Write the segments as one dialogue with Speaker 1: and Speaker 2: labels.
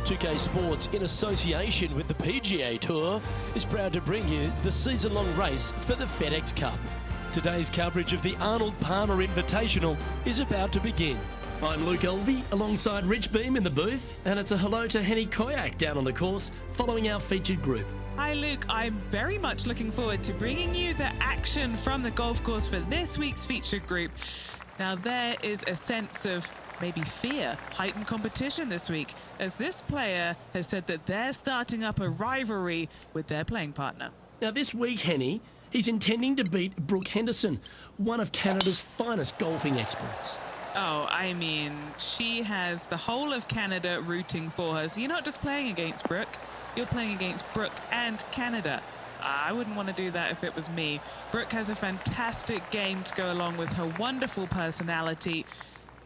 Speaker 1: 2K Sports, in association with the PGA Tour, is proud to bring you the season-long race for the FedEx Cup. Today's coverage of the Arnold Palmer Invitational is about to begin. I'm Luke Elvey, alongside Rich Beam in the booth, and it's a hello to Henny Koyak down on the course, following our featured group.
Speaker 2: Hi Luke, I'm very much looking forward to bringing you the action from the golf course for this week's featured group. Now there is a sense of maybe fear, heightened competition this week, as this player has said that they're starting up a rivalry with their playing partner.
Speaker 1: Now this week, Henny, he's intending to beat Brooke Henderson, one of Canada's finest golfing experts.
Speaker 2: Oh, I mean, she has the whole of Canada rooting for her. So you're not just playing against Brooke, you're playing against Brooke and Canada. I wouldn't want to do that if it was me. Brooke has a fantastic game to go along with her wonderful personality.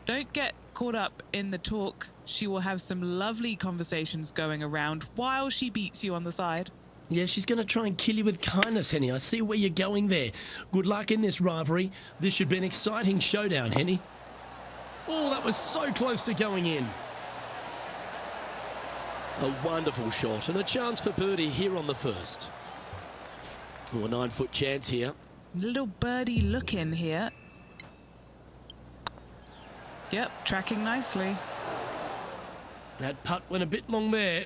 Speaker 2: Don't get caught up in the talk. She will have some lovely conversations going around while she beats you on the side.
Speaker 1: Yeah, she's going to try and kill you with kindness, Henny. I see where you're going there. Good luck in this rivalry. This should be an exciting showdown, Henny. Oh, that was so close to going in. A wonderful shot and a chance for birdie here on the first. Oh, a 9-foot chance here.
Speaker 2: Little birdie look in here. Yep, tracking nicely.
Speaker 1: That putt went a bit long there.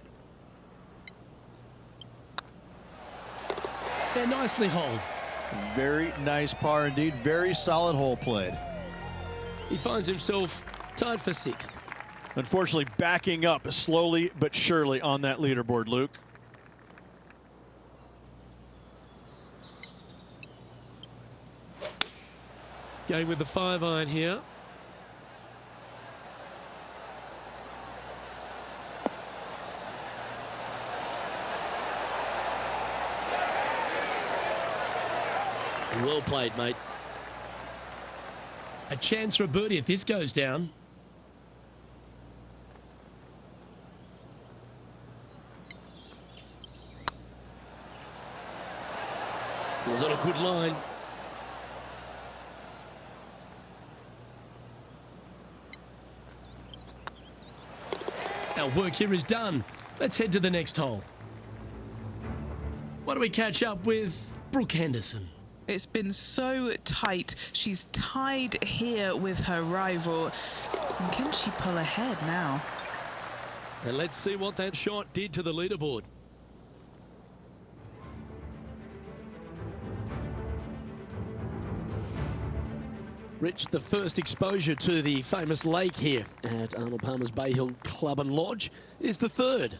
Speaker 1: Yeah, nicely holed.
Speaker 3: Very nice par indeed. Very solid hole played.
Speaker 1: He finds himself tied for 6th.
Speaker 3: Unfortunately, backing up slowly but surely on that leaderboard, Luke.
Speaker 1: Going with the 5-iron here. Well played, mate. A chance for a birdie if this goes down. It was on a good line. Our work here is done. Let's head to the next hole. Why don't we catch up with Brooke Henderson?
Speaker 2: It's been so tight. She's tied here with her rival. And can she pull ahead now?
Speaker 1: And let's see what that shot did to the leaderboard. Rich, the first exposure to the famous lake here at Arnold Palmer's Bay Hill Club and Lodge is the third.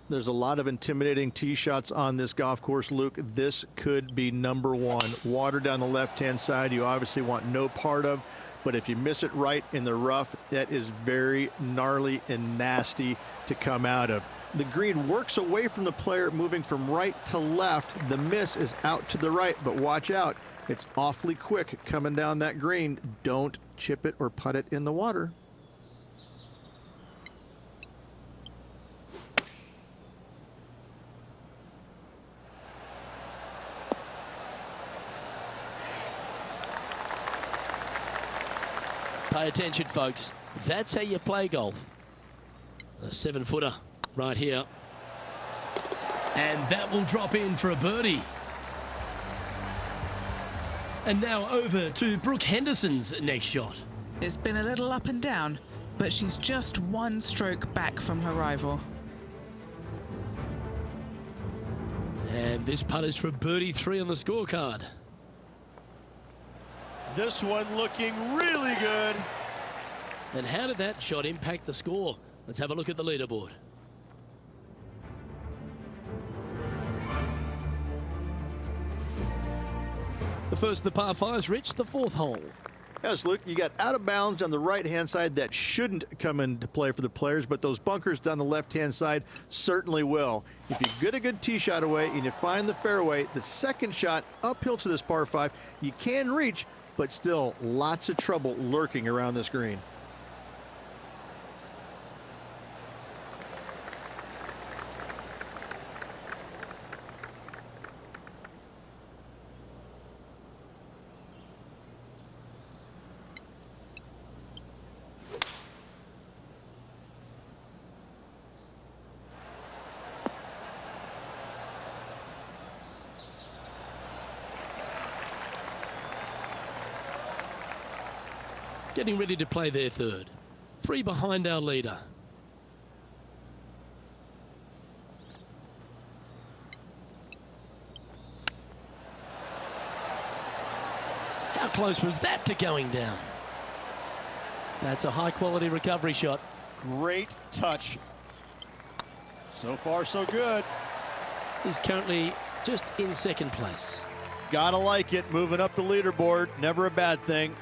Speaker 3: There's a lot of intimidating tee shots on this golf course, Luke. This could be number one. Water down the left-hand side, you obviously want no part of, but if you miss it right in the rough, that is very gnarly and nasty to come out of. The green works away from the player, moving from right to left. The miss is out to the right, but watch out. It's awfully quick coming down that green. Don't chip it or putt it in the water.
Speaker 1: Pay attention, folks. That's how you play golf. A 7-footer right here. And that will drop in for a birdie. And now over to Brooke Henderson's next shot.
Speaker 2: It's been a little up and down, but she's just one stroke back from her rival.
Speaker 1: And this putt is for birdie 3 on the scorecard.
Speaker 3: This one looking really good.
Speaker 1: And how did that shot impact the score? Let's have a look at the leaderboard. The first of the par 5s, Rich, the 4th hole.
Speaker 3: Yes, Luke, you got out of bounds on the right-hand side that shouldn't come into play for the players, but those bunkers down the left-hand side certainly will. If you get a good tee shot away and you find the fairway, the second shot uphill to this par 5, you can reach, but still lots of trouble lurking around this green.
Speaker 1: getting ready to play their third. 3 behind our leader. How close was that to going down? That's a high-quality recovery shot.
Speaker 3: Great touch. So far, so good.
Speaker 1: Is currently just in second place.
Speaker 3: Gotta like it. Moving up the leaderboard. Never a bad thing.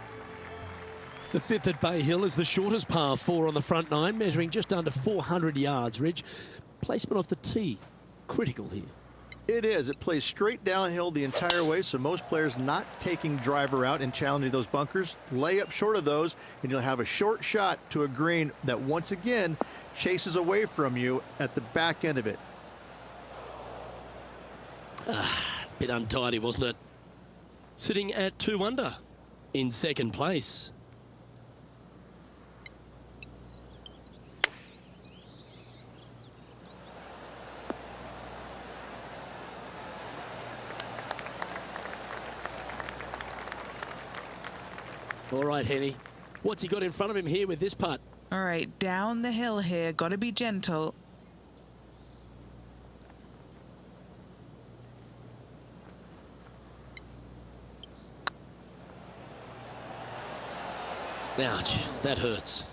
Speaker 1: The 5th at Bay Hill is the shortest par 4 on the front 9, measuring just under 400 yards. Ridge, placement off the tee, critical here.
Speaker 3: It is. It plays straight downhill the entire way, so most players not taking driver out and challenging those bunkers. Lay up short of those, and you'll have a short shot to a green that once again chases away from you at the back end of it.
Speaker 1: Bit untidy, wasn't it? Sitting at 2 under in second place. All right, Henny. What's he got in front of him here with this putt?
Speaker 2: All right, down the hill here. Got to be gentle.
Speaker 1: Ouch, that hurts.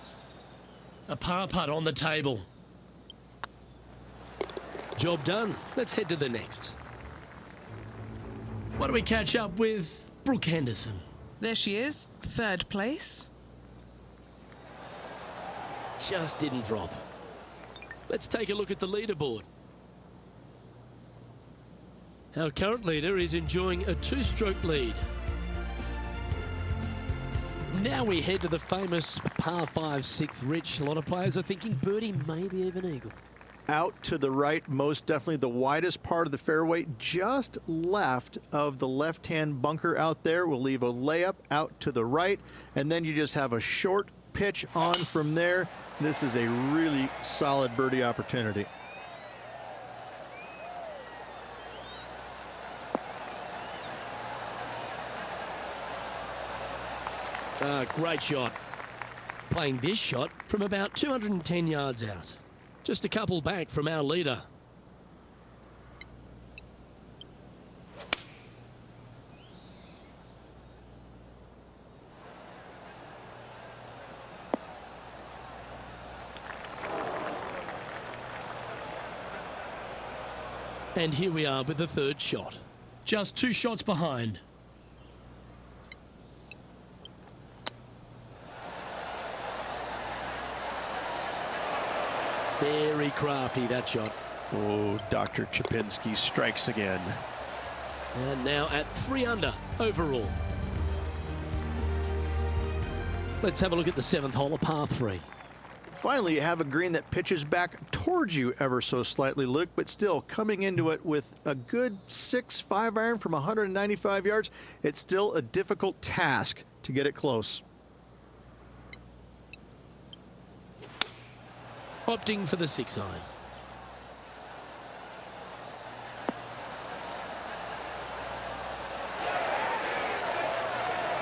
Speaker 1: A par putt on the table. Job done. Let's head to the next. What do we catch up with? Brooke Henderson.
Speaker 2: There she is, 3rd place.
Speaker 1: Just didn't drop. Let's take a look at the leaderboard. Our current leader is enjoying a 2-stroke lead. Now we head to the famous par 5 6th. Rich. A lot of players are thinking birdie, maybe even eagle.
Speaker 3: Out to the right, most definitely the widest part of the fairway, just left of the left-hand bunker out there. We'll leave a layup out to the right, and then you just have a short pitch on from there. This is a really solid birdie opportunity.
Speaker 1: Great shot. Playing this shot from about 210 yards out. Just a couple back from our leader. And here we are with the 3rd shot. Just 2 shots behind. Very crafty, that shot.
Speaker 3: Oh, Dr. Chapinski strikes again.
Speaker 1: And now at 3 under overall. Let's have a look at the 7th hole, a par 3.
Speaker 3: Finally, you have a green that pitches back towards you ever so slightly, Luke, but still coming into it with a good 6-5 iron from 195 yards. It's still a difficult task to get it close.
Speaker 1: Opting for the 6 iron.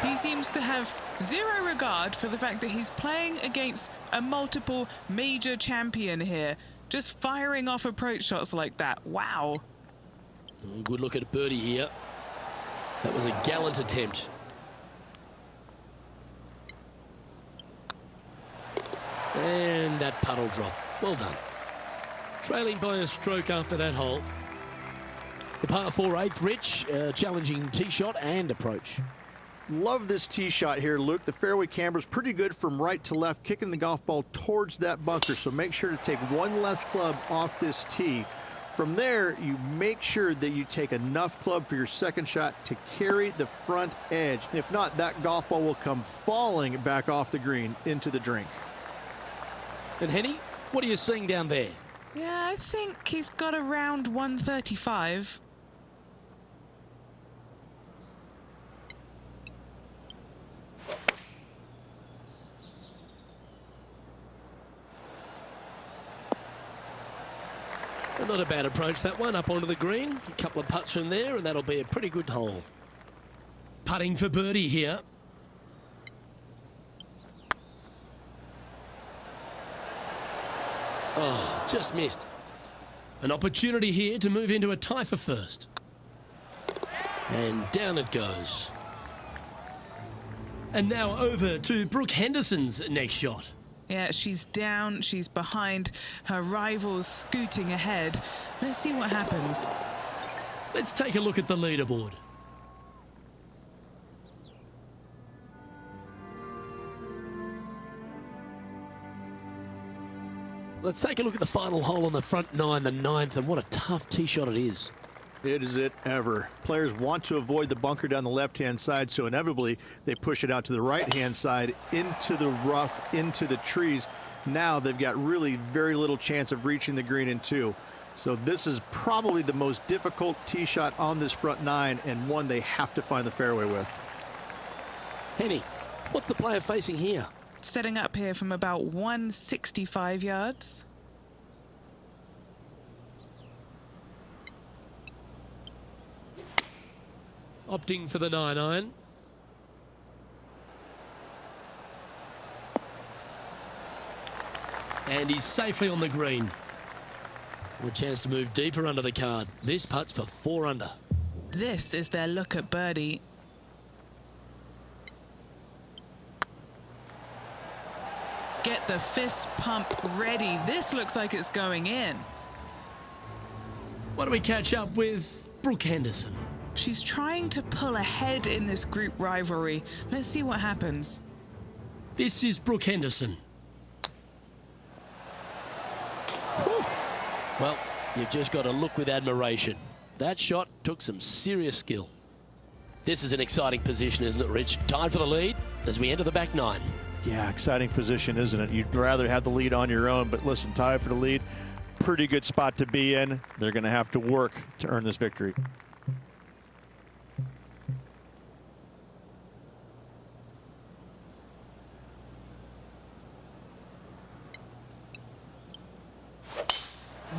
Speaker 2: He seems to have zero regard for the fact that he's playing against a multiple major champion here. Just firing off approach shots like that. Wow.
Speaker 1: Oh, good look at a birdie here. That was a gallant attempt. And that puddle drop. Well done. Trailing by a stroke after that hole. The par 4 8th, Rich, challenging tee shot and approach.
Speaker 3: Love this tee shot here, Luke. The fairway camber is pretty good from right to left, kicking the golf ball towards that bunker. So make sure to take one less club off this tee. From there, you make sure that you take enough club for your second shot to carry the front edge. If not, that golf ball will come falling back off the green into the drink.
Speaker 1: And Henny, what are you seeing down there?
Speaker 2: Yeah, I think he's got around 135.
Speaker 1: Not a bad approach, that one, up onto the green. A couple of putts from there, and that'll be a pretty good hole. Putting for birdie here. Oh, just missed. An opportunity here to move into a tie for first. And down it goes. And now over to Brooke Henderson's next shot.
Speaker 2: Yeah, she's down, she's behind, her rival's scooting ahead. Let's see what happens.
Speaker 1: Let's take a look at the leaderboard. Let's take a look at the final hole on the front nine, the ninth, and what a tough tee shot it is.
Speaker 3: It is it ever. Players want to avoid the bunker down the left-hand side, so inevitably they push it out to the right-hand side, into the rough, into the trees. Now they've got really very little chance of reaching the green in two. So this is probably the most difficult tee shot on this front nine, and one they have to find the fairway with.
Speaker 1: Henny, what's the player facing here?
Speaker 2: Setting up here from about 165 yards.
Speaker 1: Opting for the 9-iron. And he's safely on the green. With a chance to move deeper under the card. This putt's for 4 under.
Speaker 2: This is their look at birdie. Get the fist pump ready. This looks like it's going in.
Speaker 1: Why don't we catch up with Brooke Henderson?
Speaker 2: She's trying to pull ahead in this group rivalry. Let's see what happens.
Speaker 1: This is Brooke Henderson. Whew. Well, you've just got to look with admiration. That shot took some serious skill. This is an exciting position, isn't it, Rich? Tied for the lead as we enter the back nine.
Speaker 3: Yeah, exciting position, isn't it? You'd rather have the lead on your own, but listen, tie for the lead, pretty good spot to be in. They're going to have to work to earn this victory.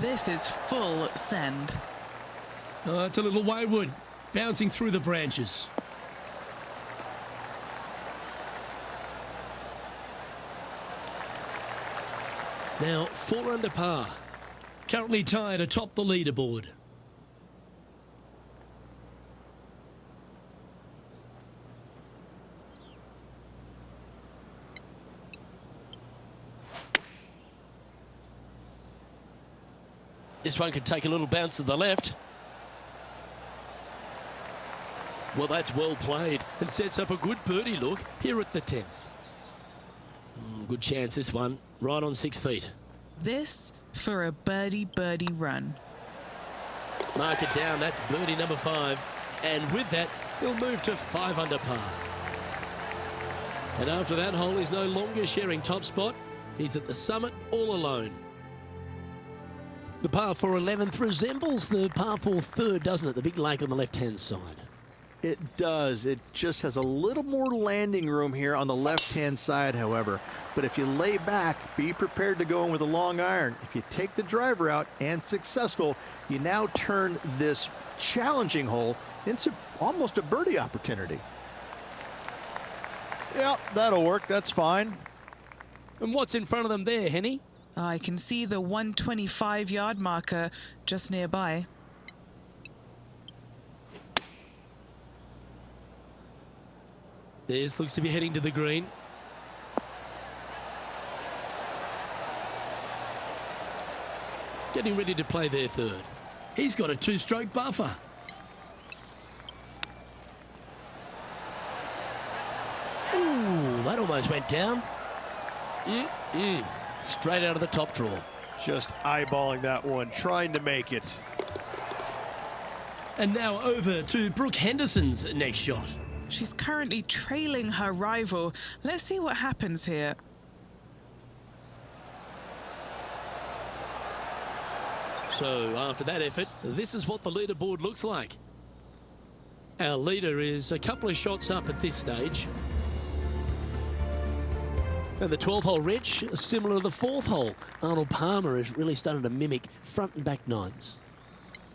Speaker 2: This is full send.
Speaker 1: Oh, it's a little wayward, bouncing through the branches. Now 4 under par, currently tied atop the leaderboard. This one could take a little bounce to the left. Well, that's well played and sets up a good birdie look here at the 10th. Good chance this one, right on 6 feet.
Speaker 2: This for a birdie run.
Speaker 1: Mark it down, that's birdie number 5. And with that, he'll move to 5 under par. And after that hole, he's no longer sharing top spot. He's at the summit all alone. The par 4 11th resembles the par 4 third, doesn't it? The big lake on the left-hand side.
Speaker 3: It does. It just has a little more landing room here on the left-hand side, however. But if you lay back, be prepared to go in with a long iron. If you take the driver out and successful, you now turn this challenging hole into almost a birdie opportunity. Yep, that'll work. That's fine.
Speaker 1: And what's in front of them there, Henny?
Speaker 2: I can see the 125-yard marker just nearby.
Speaker 1: This looks to be heading to the green. Getting ready to play their third. He's got a 2-stroke buffer. Ooh, that almost went down. Straight out of the top drawer.
Speaker 3: Just eyeballing that one, trying to make it.
Speaker 1: And now over to Brooke Henderson's next shot.
Speaker 2: She's currently trailing her rival. Let's see what happens here.
Speaker 1: So after that effort, this is what the leaderboard looks like. Our leader is a couple of shots up at this stage. And the 12th hole, Rich, similar to the 4th hole. Arnold Palmer is really starting to mimic front and back nines.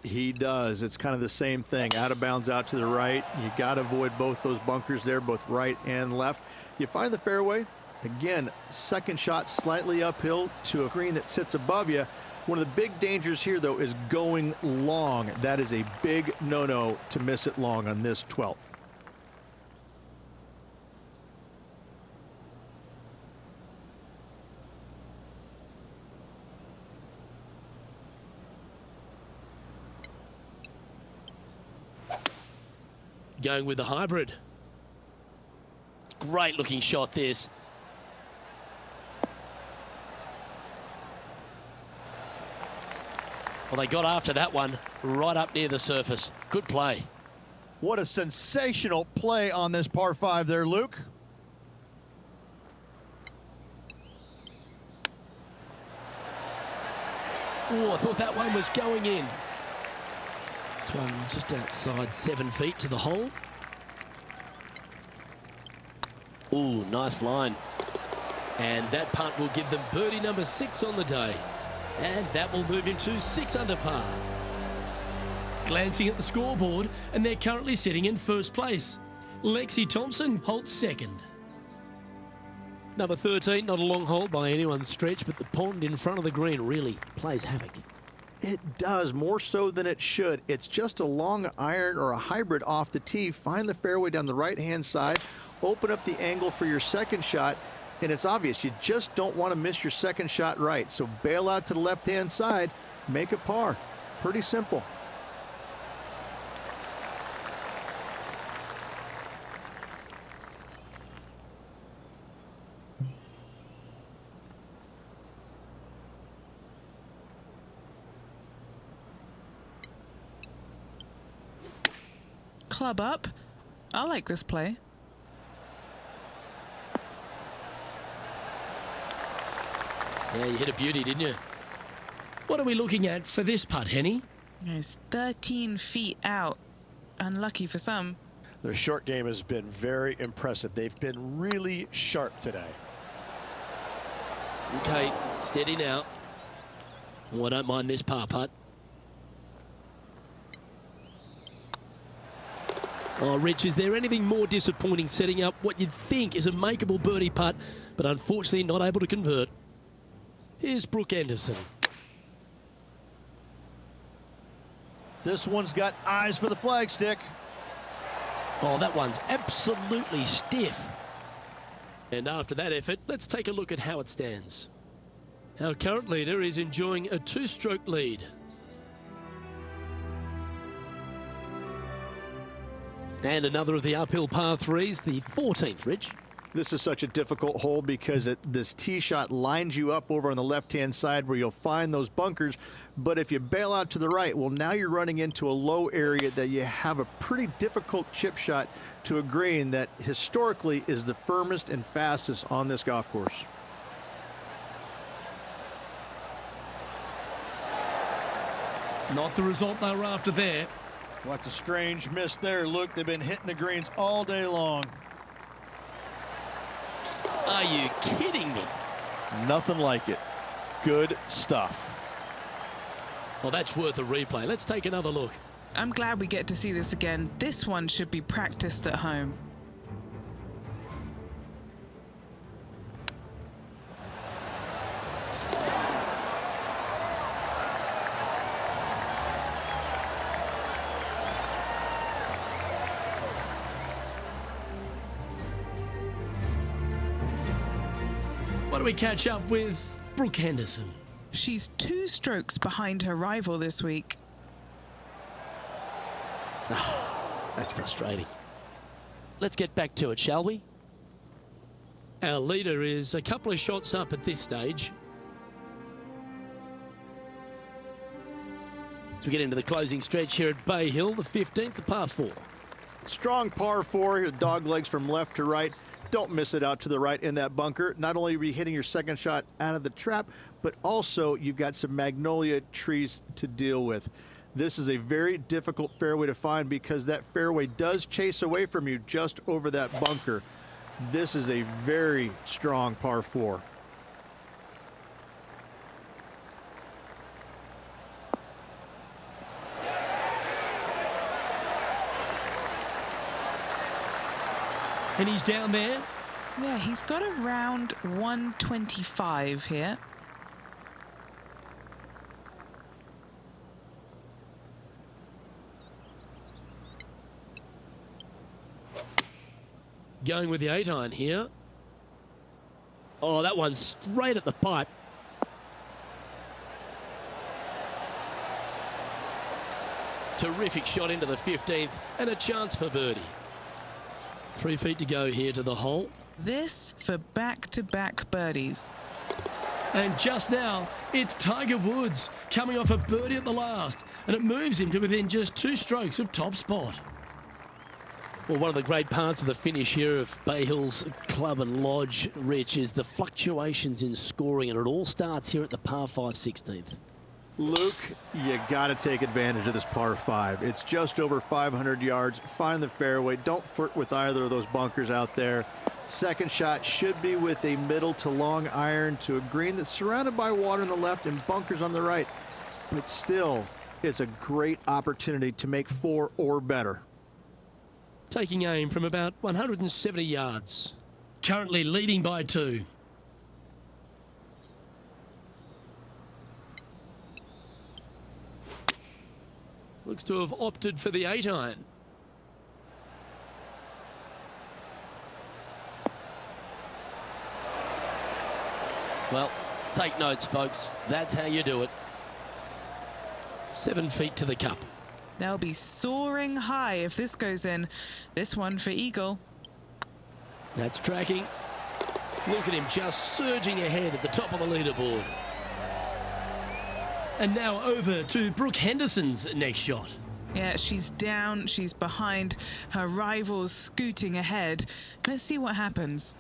Speaker 3: He does. It's kind of the same thing. Out of bounds, out to the right. You got to avoid both those bunkers there, both right and left. You find the fairway, Again, second shot slightly uphill to a green that sits above you. One of the big dangers here, though, is going long. That is a big no-no to miss it long on this 12th.
Speaker 1: Going with the hybrid. Great looking shot this. Well, they got after that one right up near the surface. Good play.
Speaker 3: What a sensational play on this par 5 there, Luke.
Speaker 1: Oh, I thought that one was going in. This one just outside 7 feet to the hole. Ooh, nice line. And that punt will give them birdie number 6 on the day. And that will move him to 6 under par. Glancing at the scoreboard, and they're currently sitting in first place. Lexi Thompson holds second. Number 13, not a long hole by anyone's stretch, but the pond in front of the green really plays havoc.
Speaker 3: It does, more so than it should. It's just a long iron or a hybrid off the tee. Find the fairway down the right-hand side, open up the angle for your second shot, and it's obvious you just don't want to miss your second shot right. So bail out to the left-hand side, make it par. Pretty simple.
Speaker 2: Club up. I like this play.
Speaker 1: Yeah, you hit a beauty, didn't you? What are we looking at for this putt, Henny?
Speaker 2: It's 13 feet out. Unlucky for some.
Speaker 3: Their short game has been very impressive. They've been really sharp today.
Speaker 1: Okay, steady now. Oh, I don't mind this par putt. Oh, Rich, is there anything more disappointing setting up what you'd think is a makeable birdie putt, but unfortunately not able to convert? Here's Brooke Anderson.
Speaker 3: This one's got eyes for the flagstick.
Speaker 1: Oh, that one's absolutely stiff. And after that effort, let's take a look at how it stands. Our current leader is enjoying a 2-stroke lead. And another of the uphill par 3s, the 14th, Rich.
Speaker 3: This is such a difficult hole because this tee shot lines you up over on the left-hand side where you'll find those bunkers. But if you bail out to the right, well, now you're running into a low area that you have a pretty difficult chip shot to a green that historically is the firmest and fastest on this golf course.
Speaker 1: Not the result they were after there.
Speaker 3: What's a strange miss there, Luke. They've been hitting the greens all day long.
Speaker 1: Are you kidding me?
Speaker 3: Nothing like it. Good stuff.
Speaker 1: Well, that's worth a replay. Let's take another look.
Speaker 2: I'm glad we get to see this again. This one should be practiced at home.
Speaker 1: Why don't we catch up with Brooke Henderson?
Speaker 2: She's 2 strokes behind her rival this week.
Speaker 1: That's frustrating. Let's get back to it, shall we? Our leader is a couple of shots up at this stage. As we get into the closing stretch here at Bay Hill, the 15th, the par 4.
Speaker 3: Strong par 4, your dog legs from left to right. Don't miss it out to the right in that bunker. Not only are you hitting your second shot out of the trap, but also you've got some magnolia trees to deal with. This is a very difficult fairway to find because that fairway does chase away from you just over that bunker. This is a very strong par 4.
Speaker 1: And he's down there.
Speaker 2: Yeah, he's got around 125 here.
Speaker 1: Going with the 8-iron here. Oh, that one's straight at the pipe. Terrific shot into the 15th and a chance for birdie. 3 feet to go here to the hole.
Speaker 2: This for back-to-back birdies.
Speaker 1: And just now, it's Tiger Woods coming off a birdie at the last, and it moves him to within just 2 strokes of top spot. Well, one of the great parts of the finish here of Bay Hills Club and Lodge, Rich, is the fluctuations in scoring, and it all starts here at the par 5 16th.
Speaker 3: Luke, you got to take advantage of this par 5. It's just over 500 yards. Find the fairway. Don't flirt with either of those bunkers out there. Second shot should be with a middle to long iron to a green that's surrounded by water on the left and bunkers on the right. But still, it's a great opportunity to make 4 or better.
Speaker 1: Taking aim from about 170 yards. Currently leading by 2. Looks to have opted for the 8-iron. Well, take notes, folks. That's how you do it. 7 feet to the cup.
Speaker 2: They'll be soaring high if this goes in. This one for eagle.
Speaker 1: That's tracking. Look at him just surging ahead at the top of the leaderboard. And now over to Brooke Henderson's next shot.
Speaker 2: Yeah, she's down, she's behind, her rivals scooting ahead. Let's see what happens.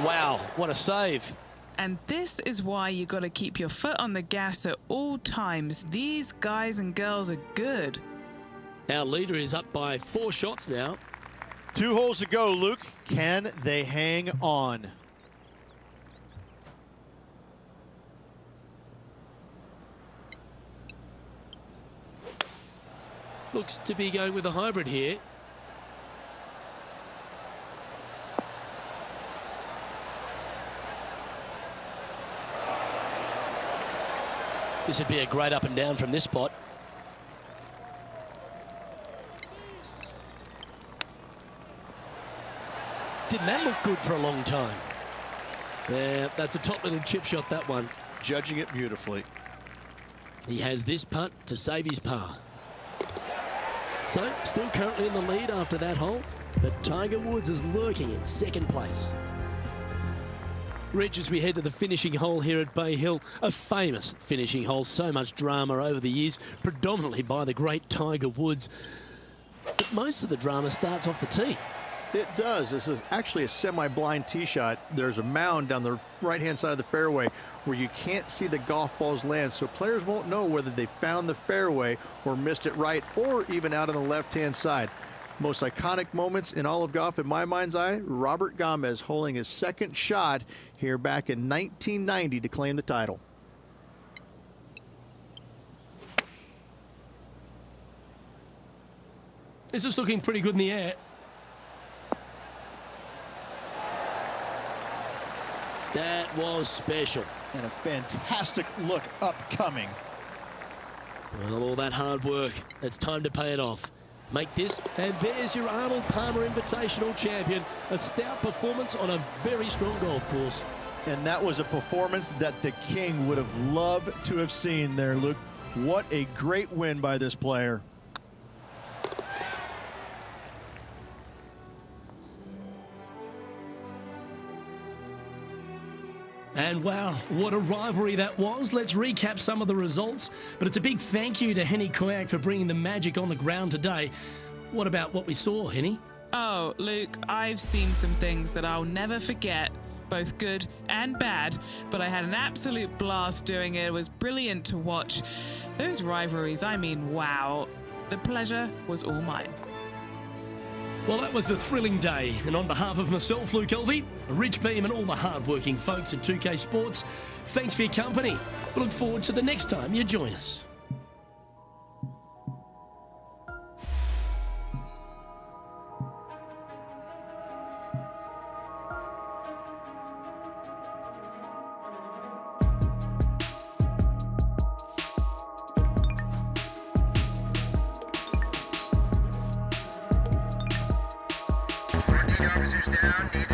Speaker 1: Wow, what a save.
Speaker 2: And this is why you got to keep your foot on the gas at all times. These guys and girls are good.
Speaker 1: Our leader is up by 4 shots now.
Speaker 3: 2 holes to go, Luke. Can they hang on?
Speaker 1: Looks to be going with a hybrid here. This would be a great up and down from this spot. Didn't that look good for a long time? Yeah, that's a top little chip shot, that one.
Speaker 3: Judging it beautifully.
Speaker 1: He has this putt to save his par. So, still currently in the lead after that hole, but Tiger Woods is lurking in second place. Rich, as we head to the finishing hole here at Bay Hill, a famous finishing hole, so much drama over the years, predominantly by the great Tiger Woods. But most of the drama starts off the tee.
Speaker 3: It does. This is actually a semi-blind tee shot. There's a mound down the right-hand side of the fairway where you can't see the golf balls land, so players won't know whether they found the fairway or missed it right or even out on the left-hand side. Most iconic moments in all of golf, in my mind's eye, Robert Gomez holding his second shot here back in 1990 to claim the title.
Speaker 1: This is looking pretty good in the air. That was special.
Speaker 3: And a fantastic look upcoming.
Speaker 1: Well, all that hard work, it's time to pay it off. Make this, and there's your Arnold Palmer Invitational champion. A stout performance on a very strong golf course.
Speaker 3: And that was a performance that the King would have loved to have seen there, Luke. What a great win by this player.
Speaker 1: And wow, what a rivalry that was. Let's recap some of the results. But it's a big thank you to Henny Koyak for bringing the magic on the ground today. What about what we saw, Henny?
Speaker 2: Oh, Luke, I've seen some things that I'll never forget, both good and bad, but I had an absolute blast doing it. It was brilliant to watch. Those rivalries, I mean, wow. The pleasure was all mine.
Speaker 1: Well, that was a thrilling day, and on behalf of myself, Luke Elvey, Rich Beam, and all the hard-working folks at 2K Sports, thanks for your company. We look forward to the next time you join us.
Speaker 4: down, need